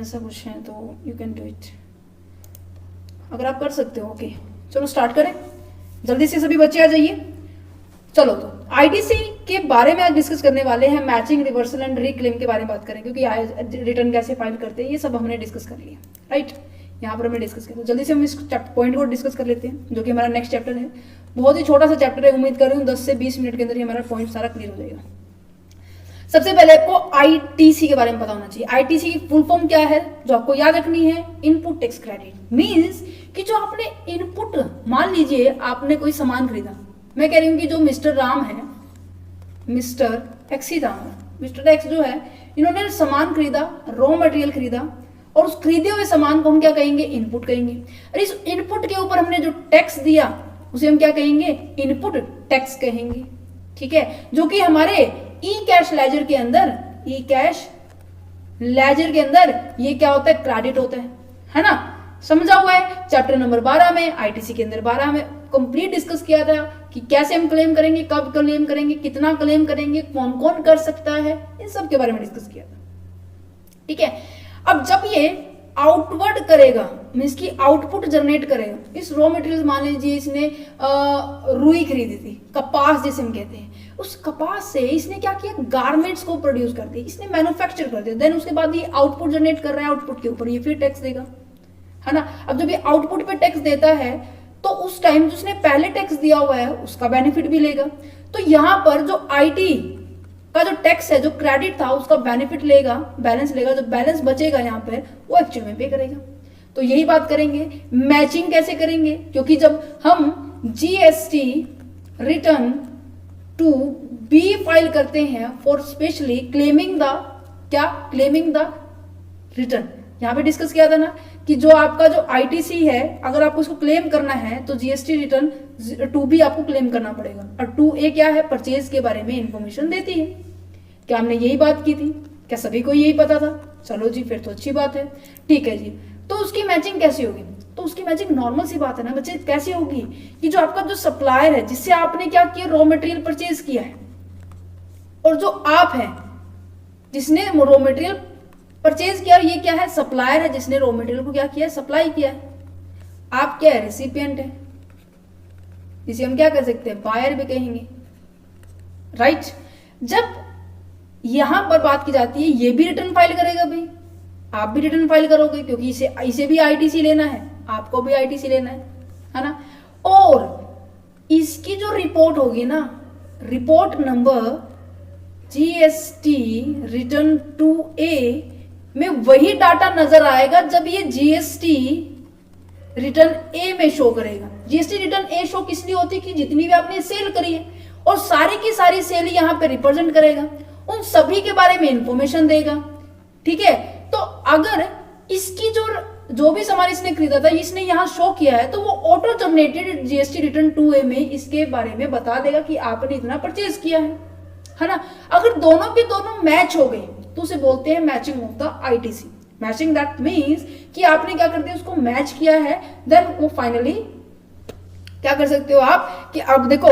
ऐसा कुछ है तो यू कैन डू इट, अगर आप कर सकते हो। ओके चलो स्टार्ट करें, जल्दी से सभी बच्चे आ जाइए। चलो तो आईटीसी के बारे में आज डिस्कस करने वाले हैं, मैचिंग, रिवर्सल एंड रिक्लेम के बारे में बात करेंगे, क्योंकि रिटर्न कैसे फाइल करते हैं ये सब हमने डिस्कस कर लिया, राइट। यहाँ पर हमने डिस्कस किया, तो जल्दी से हम इस पॉइंट को डिस्कस कर लेते हैं, जो कि हमारा नेक्स्ट चैप्टर है। बहुत ही छोटा सा चैप्टर है, उम्मीद कर रही हूँ 10 से 20 मिनट के अंदर ही हमारा पॉइंट सारा क्लियर हो जाएगा। सबसे पहले आपको आईटीसी के बारे में पता होना चाहिए। आईटीसी की फुल फॉर्म क्या है जो आपको याद रखनी है, इनपुट टैक्स क्रेडिट। मींस कि जो आपने इनपुट, मान लीजिए आपने कोई सामान खरीदा, मैं कह रही हूँ कि जो मिस्टर राम है, मिस्टर एक्स ही राम है, मिस्टर एक्स जो है, इन्होंने सामान खरीदा, रॉ मटेरियल खरीदा, और उस खरीदे हुए सामान को हम क्या कहेंगे, इनपुट कहेंगे। और इस इनपुट के ऊपर हमने जो टैक्स दिया उसे हम क्या कहेंगे, इनपुट टैक्स कहेंगे, ठीक है। जो कि हमारे ई कैश लेजर के अंदर, ई कैश लेजर के अंदर ये क्या होता है, क्रेडिट होता है ना। समझा हुआ है, चैप्टर नंबर 12 में, आईटीसी के अंदर 12 में कंप्लीट डिस्कस किया था कि कैसे हम क्लेम करेंगे, कब क्लेम करेंगे, कितना क्लेम करेंगे, कौन कौन कर सकता है, इन सब के बारे में डिस्कस किया था, ठीक है। अब जब ये आउटवर्ड करेगा, मीन्स की आउटपुट जनरेट करेगा, इस रॉ मटेरियल, मान लीजिए इसने रुई खरीदी थी, कपास जिसे हम कहते हैं, उस कपास से इसने क्या किया, गारमेंट्स को प्रोड्यूस कर दिया, इसने मैन्युफैक्चर कर दिया, देन उसके बाद ये आउटपुट जनरेट कर रहा है, आउटपुट के ऊपर ये फिर टैक्स देगा, है ना। अब जब ये आउटपुट पे टैक्स देता है तो उस टाइम जो उसने पहले टैक्स दिया हुआ है उसका बेनिफिट भी लेगा। तो यहां पर जो आईटी का जो टैक्स है, जो क्रेडिट था, उसका बेनिफिट लेगा, बैलेंस लेगा, जो बैलेंस बचेगा यहाँ पे वो एक्चुअल में पे करेगा। तो यही बात करेंगे, मैचिंग कैसे करेंगे, क्योंकि जब हम GST return to be file करते हैं फॉर स्पेशली क्लेमिंग द, क्या, क्लेमिंग द रिटर्न, यहाँ पे डिस्कस किया था ना कि जो आपका जो आईटीसी है, अगर आपको उसको क्लेम करना है तो जीएसटी रिटर्न 2B आपको क्लेम करना पड़ेगा। और 2A क्या है, परचेज के बारे में इंफॉर्मेशन देती है। क्या हमने यही बात की थी, क्या सभी को यही पता था? चलो जी, फिर तो अच्छी बात है, ठीक है जी। तो उसकी मैचिंग कैसी होगी, तो उसकी मैचिंग नॉर्मल सी बात है ना बच्चे, कैसी होगी कि जो आपका जो सप्लायर है, जिससे आपने क्या किया, रॉ मटेरियल परचेज किया है, और जो आप है जिसने रॉ मटेरियल परचेज किया, ये क्या है, सप्लायर है जिसने रॉ मटेरियल को क्या किया है, सप्लाई किया है। आप क्या है, रेसिपिएंट है, जिसे हम क्या कर सकते हैं, बायर भी कहेंगे, राइट। जब यहां पर बात की जाती है, ये भी रिटर्न फाइल करेगा भाई, आप भी रिटर्न फाइल करोगे, क्योंकि इसे भी आईटीसी लेना है, आपको भी आईटीसी लेना है ना। और इसकी जो रिपोर्ट होगी ना, report number GST return 2A में वही डाटा नजर आएगा जब ये जीएसटी रिटर्न ए में शो करेगा। जीएसटी रिटर्न ए शो किस लिए होती है कि जितनी भी आपने सेल करी है, और सारी की सारी सेल यहाँ पे रिप्रेजेंट करेगा, उन सभी के बारे में इंफॉर्मेशन देगा, ठीक है। तो अगर इसकी जो भी सामान इसने खरीदा था, इसने यहाँ शो किया है, तो वो auto generated GST return 2A में इसके बारे में बता देगा कि आपने इतना परचेज किया है ना। अगर दोनों के दोनों मैच हो गए तो उसे बोलते हैं matching of the ITC. Matching that means कि आपने क्या कर दिया, उसको मैच किया है, देन वो फाइनली क्या कर सकते हो आप कि अब देखो,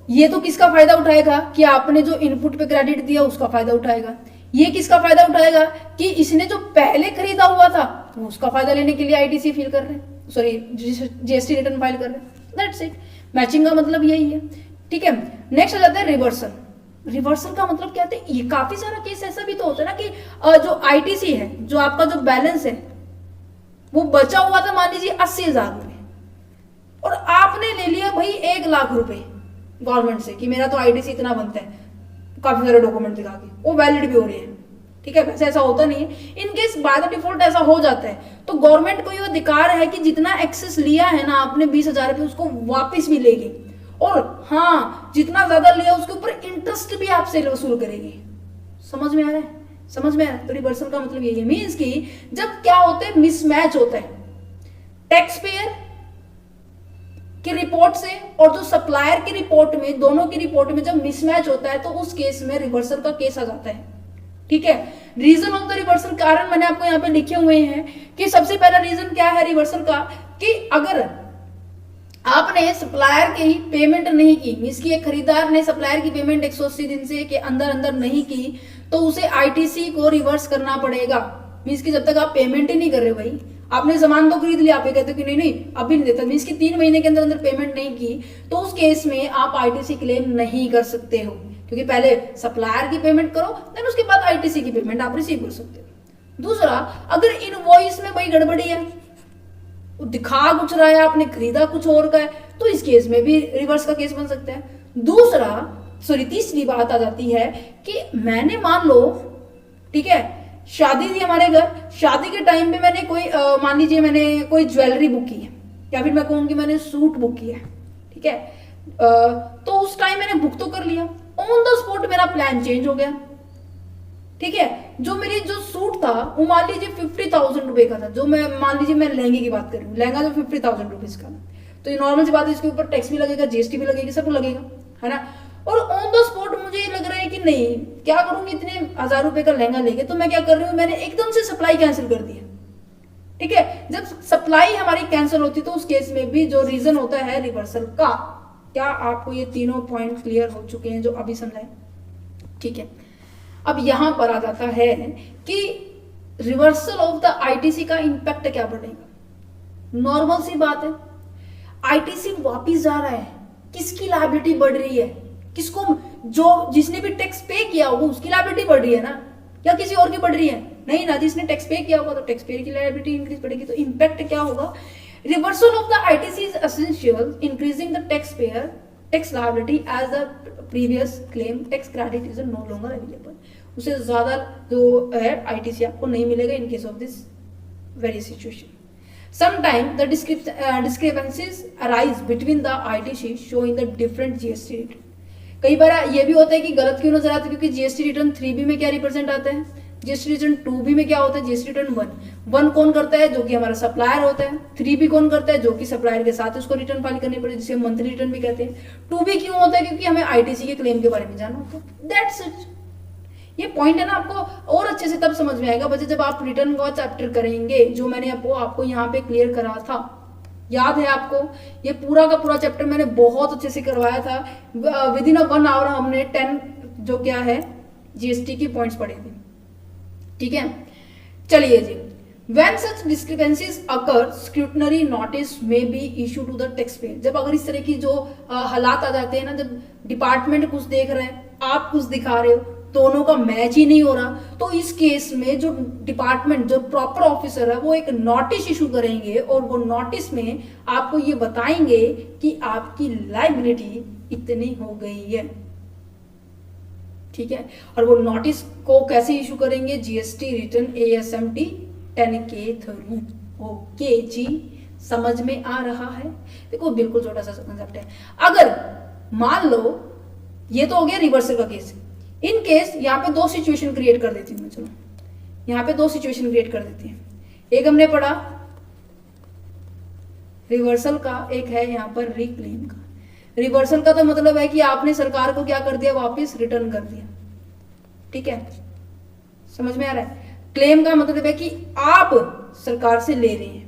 ये तो किसका फायदा उठाएगा कि आपने जो इनपुट पे क्रेडिट दिया उसका फायदा उठाएगा। ये किसका फायदा उठाएगा कि इसने जो पहले खरीदा हुआ था वो उसका फायदा लेने के लिए आईटीसी फिल कर रहे हैं, सॉरी जीएसटी रिटर्न फाइल कर रहे हैं। दैट्स इट, मैचिंग का मतलब यही है, ठीक है। नेक्स्ट आ जाता है रिवर्सल। रिवर्सल का मतलब क्या है, ये काफी सारा केस ऐसा भी तो होता है ना कि जो आईटीसी है, जो आपका जो बैलेंस है वो बचा हुआ था, मान लीजिए 80,000 रुपए, और आपने ले लिया भाई 1 लाख रुपए गवर्नमेंट से कि मेरा तो आईटीसी इतना बनता है, काफी सारे डॉक्यूमेंट दिखा के, वो वैलिड भी हो रहे हैं, ठीक है। वैसे ऐसा होता नहीं है, in case by the default ऐसा हो जाता है, तो गवर्नमेंट को ये अधिकार है कि जितना एक्सेस लिया है ना आपने 20,000 रुपए, उसको वापिस भी लेगी, और हाँ जितना ज्यादा लिया उसके ऊपर इंटरेस्ट भी आपसे वसूल करेगी। समझ में आ रहा है, समझ में आ रहा है। तो रिवर्सल का मतलब यही है, मीन्स कि जब क्या होता है, मिसमैच होता है टैक्स पेयर की रिपोर्ट से और जो सप्लायर की रिपोर्ट में, दोनों की रिपोर्ट में जब मिसमैच होता है तो उस केस में रिवर्सल का केस आ जाता है, ठीक है। रीजन ऑफ द रिवर्सल, कारण मैंने आपको यहाँ पे लिखे हुए हैं कि सबसे पहला रीजन क्या है रिवर्सल का, कि अगर आपने सप्लायर की पेमेंट नहीं की, मींस की एक खरीदार ने सप्लायर की पेमेंट 180 दिन से के अंदर अंदर नहीं की, तो उसे आईटीसी को रिवर्स करना पड़ेगा। मीन्स कि जब तक आप पेमेंट ही नहीं कर रहे भाई, आपने सामान तो खरीद लिया, आप ये कहते हो कि नहीं नहीं अभी नहीं देता, मीन्स कि 3 महीने के अंदर अंदर पेमेंट नहीं की, तो उस केस में आप आईटीसी क्लेम नहीं कर सकते हो, क्योंकि पहले सप्लायर की पेमेंट करो, देन उसके बाद आईटीसी की पेमेंट आप रिसीव कर सकते हो। दूसरा, अगर इनवॉइस में भाई गड़बड़ी है, दिखा कुछ रहा है, आपने खरीदा कुछ और का है, तो इस केस में भी रिवर्स का केस बन सकता है। तीसरी बात आ जाती है कि मैंने मान लो, ठीक है, शादी थी हमारे घर, शादी के टाइम पे मैंने कोई मान लीजिए मैंने कोई ज्वेलरी बुक की है, या फिर मैं कहूँगी मैंने सूट बुक किया है, ठीक है, तो उस टाइम मैंने बुक तो कर लिया, ऑन द स्पॉट मेरा प्लान चेंज हो गया, ठीक है, जो सूट था वो मान लीजिए 50,000 रुपए का था, जो मैं मान लीजिए मैं लहंगे की बात कर रही हूँ, लहंगा जो 50,000 रुपीज का था, तो ये नॉर्मल सी बात है, इसके ऊपर टैक्स भी लगेगा, जीएसटी भी लगेगी, सब लगेगा, है ना। और ऑन द स्पॉट मुझे ये लग रहा है कि नहीं, क्या करूंगी, इतने 1,000 रुपए का लहंगा लेके, तो मैं क्या कर रही हूँ, मैंने एकदम से सप्लाई कैंसिल कर दिया, ठीक है। जब सप्लाई हमारी कैंसिल होती तो उस केस में भी जो रीजन होता है रिवर्सल का, क्या आपको ये तीनों पॉइंट क्लियर हो चुके हैं जो अभी समझाए, ठीक है। अब यहां पर आ जाता है कि रिवर्सल ऑफ द आईटीसी का इंपैक्ट क्या बढ़ेगा। नॉर्मल सी बात है, आईटीसी वापिस जा रहा है, किसकी लायबिलिटी बढ़ रही है, किसको, जो जिसने भी टैक्स पे किया होगा उसकी लायबिलिटी बढ़ रही है ना, या किसी और की बढ़ रही है, नहीं ना, जिसने टैक्स पे किया होगा तो टैक्स पेयर की लायबिलिटी इंक्रीज बढ़ेगी। तो इंपैक्ट क्या होगा, reversal of the ITC is essential increasing the tax payer tax liability as the previous claim tax credit is no longer available. उससे ज्यादा जो है आईटीसी आपको नहीं मिलेगा in case of this very situation. Sometimes the discrepancies arise between the ITC showing the different GST return। कई बार ये भी होता है कि गलत क्यों नजर आता है, क्योंकि जीएसटी रिटर्न 3B में क्या रिप्रेजेंट आता है, जीएसटी रिटर्न 2B में क्या होता है, जीएसटी रिटर्न 1 कौन करता है, जो कि हमारा सप्लायर होता है, 3B कौन करता है, जो कि सप्लायर के साथ उसको रिटर्न फाइल करनी पड़े, जिसे मंथली रिटर्न भी कहते हैं। 2B क्यों होता है, क्योंकि हमें आईटीसी के क्लेम के बारे में जानना होता है। That's it. ये पॉइंट है ना, आपको और अच्छे से तब समझ में आएगा बच्चे जब आप रिटर्न का चैप्टर करेंगे, जो मैंने आपको यहाँ पे क्लियर करा था, याद है आपको, ये पूरा का पूरा चैप्टर मैंने बहुत अच्छे से करवाया था, विद इन 1 आवर हमने 10 जो क्या है जीएसटी की पॉइंट्स पढ़े थे, ठीक है। चलिए जी, When such discrepancies occur, scrutiny notice may be issued to the taxpayer। जब अगर इस तरह की जो हालात आ जाते हैं ना, जब डिपार्टमेंट कुछ देख रहे हैं, आप कुछ दिखा रहे हो, दोनों का मैच ही नहीं हो रहा, तो इस केस में जो डिपार्टमेंट जो प्रॉपर ऑफिसर है वो एक नोटिस इशू करेंगे, और वो नोटिस में आपको ये बताएंगे कि आपकी लायबिलिटी इतनी हो गई है, ठीक है। और वो नोटिस को कैसे इशू करेंगे, जीएसटी रिटर्न ASMT 10 के थ्रू। ओके जी, समझ में आ रहा है। देखो बिल्कुल छोटा सा कंसेप्ट है। अगर मान लो ये तो हो गया रिवर्सल का केस, इन केस यहाँ पे 2 सिचुएशन क्रिएट कर देती हूँ मैं, चलो यहाँ पे 2 सिचुएशन क्रिएट कर देती हैं। एक हमने पढ़ा रिवर्सल का, एक है यहाँ पर रिक्लेम का। रिवर्सल का तो मतलब है कि आपने सरकार को क्या कर दिया, वापस रिटर्न कर दिया, ठीक है, समझ में आ रहा है। क्लेम का मतलब है कि आप सरकार से ले रहे हैं,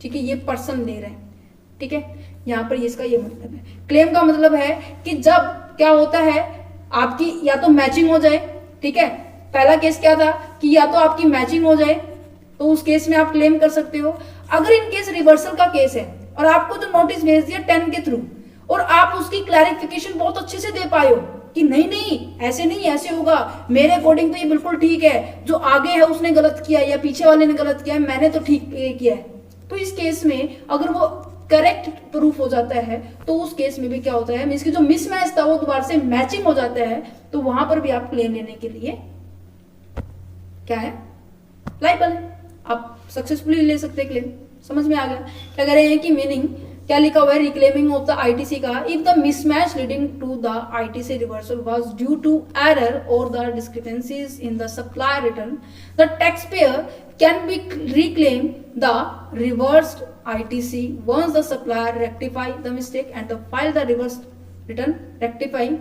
ठीक है, ये पर्सन ले रहे हैं, ठीक है, यहाँ पर इसका ये मतलब है। क्लेम का मतलब है कि जब क्या होता है, आपकी या तो मैचिंग हो जाए, ठीक है, पहला केस क्या था कि या तो आपकी मैचिंग हो जाए, तो उस केस में आप क्लेम कर सकते हो। अगर इन केस रिवर्सल का केस है और आपको जो नोटिस भेज दिया 10 के थ्रू, और आप उसकी क्लैरिफिकेशन बहुत अच्छे से दे पाए हो कि नहीं नहीं ऐसे नहीं, ऐसे होगा, मेरे अकॉर्डिंग तो ये बिल्कुल ठीक है, जो आगे है उसने गलत किया या पीछे वाले ने गलत किया है, मैंने तो ठीक किया है, तो इस केस में अगर वो करेक्ट प्रूफ हो जाता है, तो उस केस में भी क्या होता है, मींस की जो मिसमैच था वो दोबारा से मैचिंग हो जाता है, तो वहां पर भी आप क्लेम लेने के लिए क्या है, लायबल है, आप सक्सेसफुली ले सकते हैं क्लेम। समझ में आ गया क्या कह रहे हैं कि मीनिंग क्या लिखा हुआ है रिक्लेमिंग ऑफ द आईटीसी का, if the mismatch leading to the ITC reversal was due to error और the discrepancies in the supply return, the tax payer can be reclaim the reversed ITC once the supplier rectify the mistake and the file the reverse return rectifying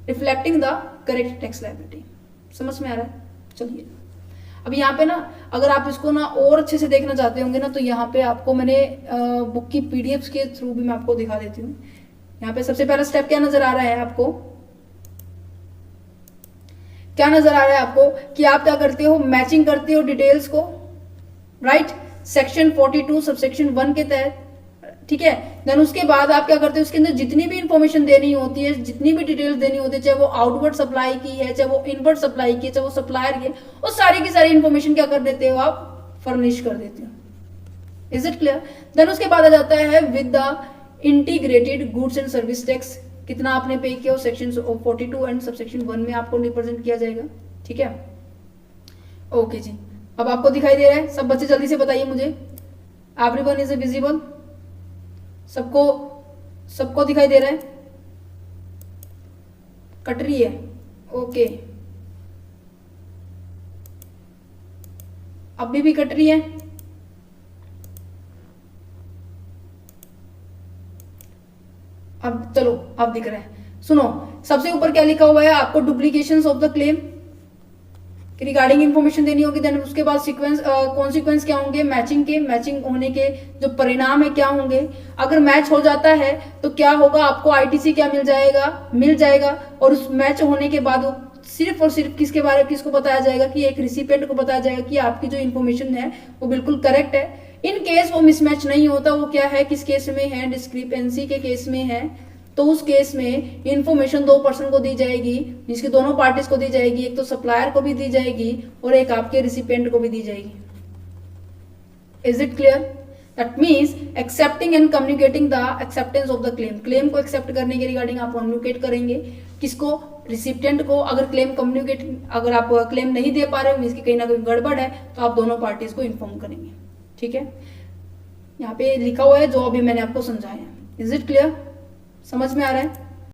reflecting the correct tax liability। समझ में आ रहा है। चलिए अब यहाँ पे ना अगर आप इसको ना और अच्छे से देखना चाहते होंगे ना, तो यहाँ पे आपको मैंने बुक की पीडीएफ्स के थ्रू भी मैं आपको दिखा देती हूँ। यहाँ पे सबसे पहला स्टेप क्या नजर आ रहा है आपको, क्या नजर आ रहा है आपको कि आप क्या करते हो, मैचिंग करते हो डिटेल्स को, राइट, सेक्शन 42 सबसेक्शन 1 के तहत, ठीक है। देन उसके बाद आप क्या करते हो, उसके अंदर जितनी भी इंफॉर्मेशन देनी होती है, जितनी भी डिटेल्स देनी होती है, चाहे वो आउटवर्ड सप्लाई की है, चाहे वो इनवर्ड सप्लाई की है, चाहे वो सप्लायर की है, वो सारी की सारी इंफॉर्मेशन क्या कर देते हो आप, फर्निश कर देते हो। Is it clear? देन उसके बाद आ जाता है with the integrated goods and service tax, कितना आपने पे किया, सेक्शन 42 एंड सबसेक्शन 1 में आपको रिप्रेजेंट किया जाएगा, ठीक है। ओके जी, अब आपको दिखाई दे रहा है? सब बच्चे जल्दी से बताइए मुझे, एवरीवन इज विजिबल? सबको सबको दिखाई दे रहा है? कट रही है? ओके, अभी भी कट रही है? अब चलो, अब दिख रहा है। सुनो, सबसे ऊपर क्या लिखा हुआ है आपको, duplications of the claim regarding information देनी होगी। देन उसके बाद सीक्वेंस कॉन्सिक्वेंस क्या होंगे, मैचिंग के, मैचिंग होने के जो परिणाम है क्या होंगे। अगर मैच हो जाता है तो क्या होगा, आपको आईटीसी क्या मिल जाएगा। और उस मैच होने के बाद सिर्फ और सिर्फ किसके बारे में, किसको बताया जाएगा कि एक रिसिपेंट को बताया जाएगा कि आपकी जो इन्फॉर्मेशन है वो बिल्कुल करेक्ट है। इन केस वो मिसमैच नहीं होता, वो क्या है, किस केस में है, डिस्क्रिपेंसी के केस में है, तो उस केस में इंफॉर्मेशन दो पर्सन को दी जाएगी, जिसकी दोनों पार्टीज को दी जाएगी, एक तो सप्लायर को भी दी जाएगी और एक आपके रिसिपेंट को भी दी जाएगी। Is it clear? That means accepting and communicating the acceptance of the claim, claim को एक्सेप्ट करने के रिगार्डिंग आप कम्युनिकेट करेंगे, किसको, रिसिप्टेंट को। अगर क्लेम कम्युनिकेट, अगर आप क्लेम नहीं दे पा रहे हो, इसकी कहीं ना कहीं गड़बड़ है, तो आप दोनों पार्टीज को इन्फॉर्म करेंगे, ठीक है। यहाँ पे लिखा हुआ है जो अभी मैंने आपको समझाया। Is it clear? समझ में आ रहा है?